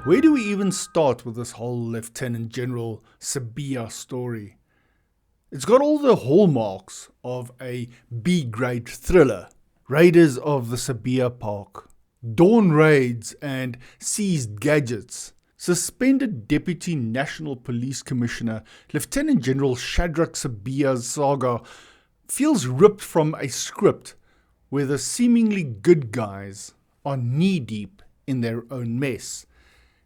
Where do we even start with this whole Lieutenant General Sibiya story? It's got all the hallmarks of a B-grade thriller. Raiders of the Sibiya Park, dawn raids and seized gadgets. Suspended Deputy National Police Commissioner Lieutenant General Shadrack Sibiya's saga feels ripped from a script where the seemingly good guys are knee-deep in their own mess.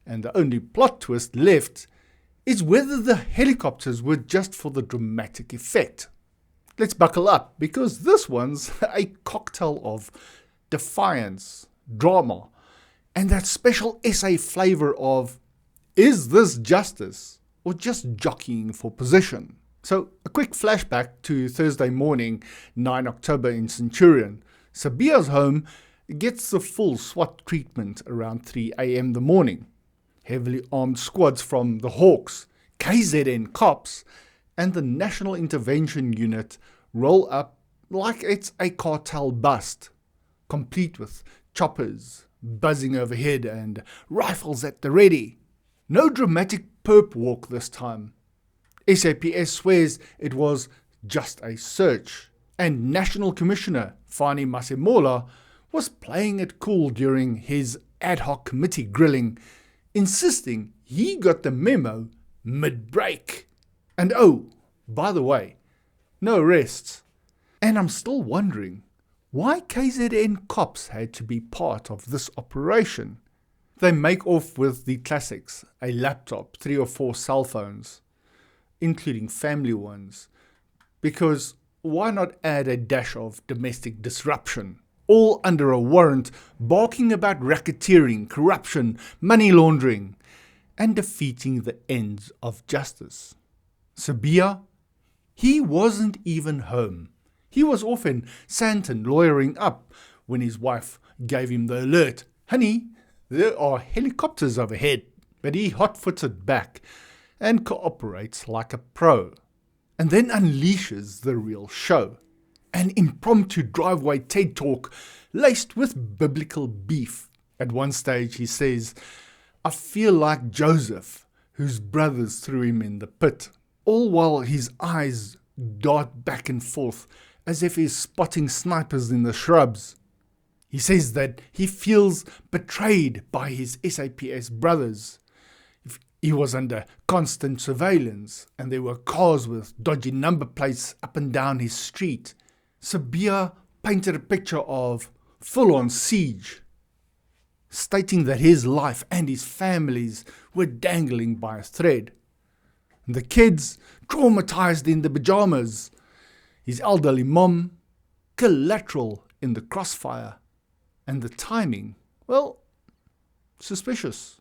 And the only plot twist left is whether the helicopters were just for the dramatic effect. Let's buckle up, because this one's a cocktail of defiance, drama, and that special essay flavor of, is this justice or just jockeying for position? So a quick flashback to Thursday morning, 9 October in Centurion. Sibiya's home gets the full SWAT treatment around 3 a.m. the morning. Heavily armed squads from the Hawks, KZN cops, and the National Intervention Unit roll up like it's a cartel bust, complete with choppers buzzing overhead and rifles at the ready. No dramatic perp walk this time. SAPS swears it was just a search, and National Commissioner Fani Masemola was playing it cool during his Ad Hoc Committee grilling, insisting he got the memo mid-break. And oh, by the way, no arrests. And I'm still wondering why KZN cops had to be part of this operation. They make off with the classics, a laptop, 3 or 4 cell phones, including family ones, because why not add a dash of domestic disruption? All under a warrant, barking about racketeering, corruption, money laundering, and defeating the ends of justice. Sibiya, he wasn't even home. He was off in Santon lawyering up when his wife gave him the alert. Honey, there are helicopters overhead. But he hot-footed back and cooperates like a pro, and then unleashes the real show. An impromptu driveway TED talk laced with biblical beef. At one stage he says, I feel like Joseph, whose brothers threw him in the pit, all while his eyes dart back and forth as if he's spotting snipers in the shrubs. He says that he feels betrayed by his SAPS brothers. He was under constant surveillance and there were cars with dodgy number plates up and down his street. Sibiya painted a picture of full-on siege, stating that his life and his family's were dangling by a thread. The kids, traumatized in the pajamas. His elderly mom, collateral in the crossfire. And the timing, well, suspicious.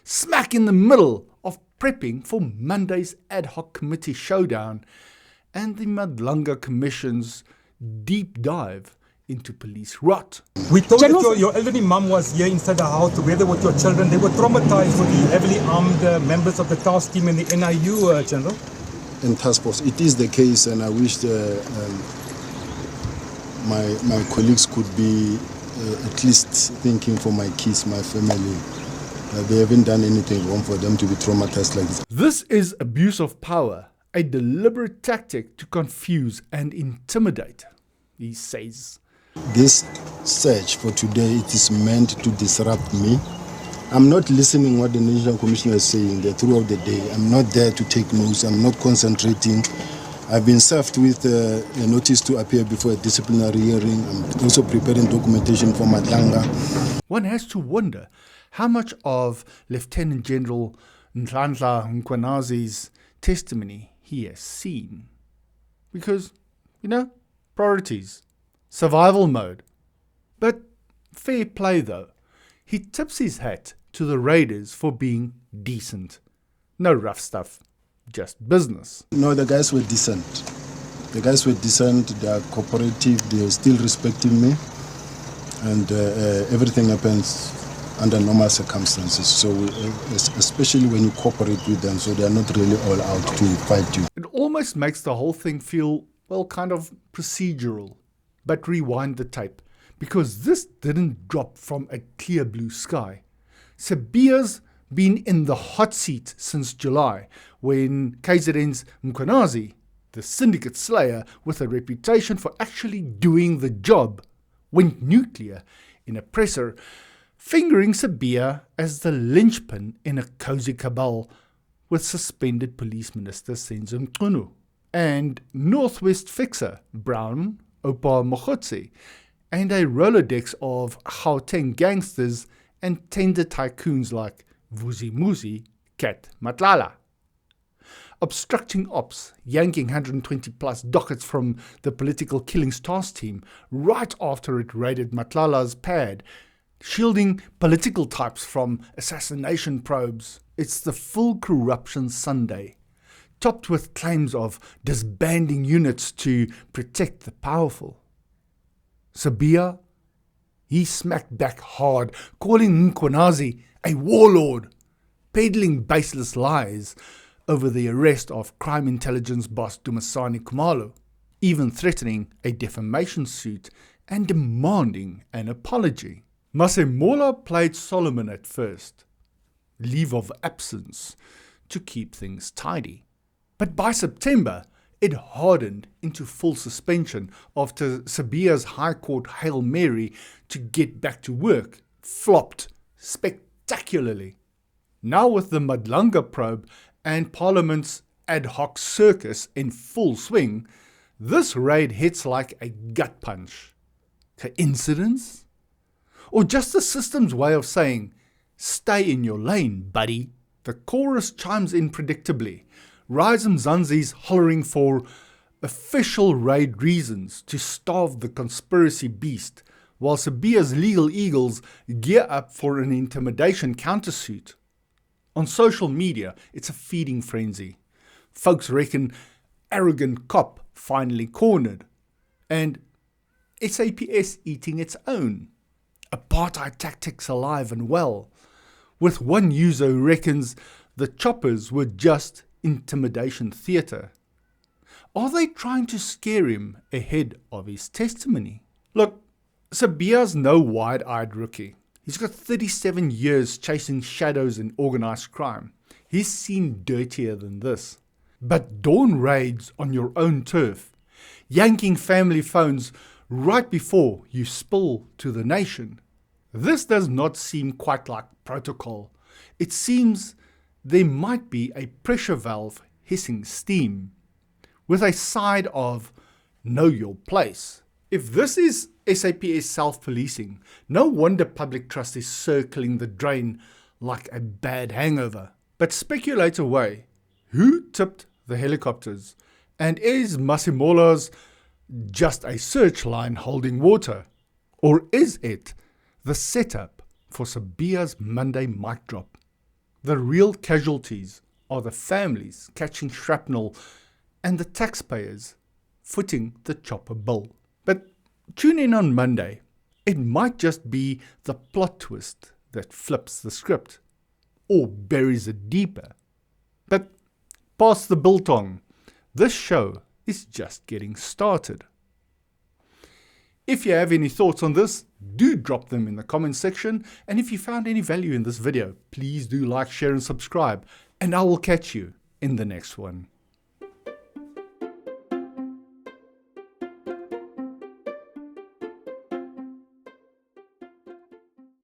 Smack in the middle of prepping for Monday's Ad Hoc Committee showdown and the Madlanga Commission's deep dive into police rot. We thought that your elderly mum was here inside the house together with your children. They were traumatized with the heavily armed members of the task team in the NIU, General. In task force, it is the case, and I wish my colleagues could be at least thinking for my kids, my family. They haven't done anything wrong for them to be traumatized like this. This is abuse of power, a deliberate tactic to confuse and intimidate, he says. This search for today, it is meant to disrupt me. I'm not listening what the National Commissioner is saying there throughout the day. I'm not there to take notes. I'm not concentrating. I've been served with a notice to appear before a disciplinary hearing. I'm also preparing documentation for Madlanga. One has to wonder how much of Lieutenant General Nhlanhla Mkhwanazi's testimony he has seen. Because, priorities, survival mode. But fair play though, he tips his hat to the raiders for being decent. No rough stuff, just business. No, the guys were decent. The guys were decent, they are cooperative, they are still respecting me. And everything happens under normal circumstances. So especially when you cooperate with them, so they are not really all out to fight you. It almost makes the whole thing feel, kind of procedural. But rewind the tape, because this didn't drop from a clear blue sky. Sibiya's been in the hot seat since July, when KZN's Mkhwanazi, the syndicate slayer with a reputation for actually doing the job, went nuclear in a presser, fingering Sibiya as the linchpin in a cozy cabal with suspended Police Minister Senzo Mchunu and Northwest fixer Brown Opa Mokhotsi, and a Rolodex of Gauteng gangsters and tender tycoons like Vuzi Muzi Kat Matlala. Obstructing ops, yanking 120 plus dockets from the political killings task team right after it raided Matlala's pad, shielding political types from assassination probes. It's the full corruption Sunday, topped with claims of disbanding units to protect the powerful. Sibiya, he smacked back hard, calling Mkhwanazi a warlord, peddling baseless lies over the arrest of crime intelligence boss Dumisani Khumalo, even threatening a defamation suit and demanding an apology. Masemola played Solomon at first, leave of absence, to keep things tidy. But by September, it hardened into full suspension after Sibiya's High Court Hail Mary to get back to work flopped spectacularly. Now with the Madlanga probe and Parliament's ad hoc circus in full swing, this raid hits like a gut punch. Coincidence? Or just the system's way of saying, stay in your lane, buddy? The chorus chimes in predictably, Rise Mzansi's hollering for official raid reasons to starve the conspiracy beast, while Sibiya's legal eagles gear up for an intimidation countersuit. On social media, it's a feeding frenzy. Folks reckon arrogant cop finally cornered, and SAPS eating its own. Apartheid tactics alive and well, with one user who reckons the choppers were just intimidation theatre. Are they trying to scare him ahead of his testimony? Look, Sibiya's no wide-eyed rookie. He's got 37 years chasing shadows in organised crime. He's seen dirtier than this. But dawn raids on your own turf, yanking family phones right before you spill to the nation. This does not seem quite like protocol. It seems there might be a pressure valve hissing steam, with a side of know your place. If this is SAPS self-policing, no wonder public trust is circling the drain like a bad hangover. But speculate away, who tipped the helicopters? And is Masemola's just a search line holding water? Or is it the setup for Sibiya's Monday mic drop? The real casualties are the families catching shrapnel and the taxpayers footing the chopper bill. But tune in on Monday. It might just be the plot twist that flips the script or buries it deeper. But pass the biltong. This show is just getting started. If you have any thoughts on this, do drop them in the comment section. And if you found any value in this video, please do like, share and subscribe. And I will catch you in the next one.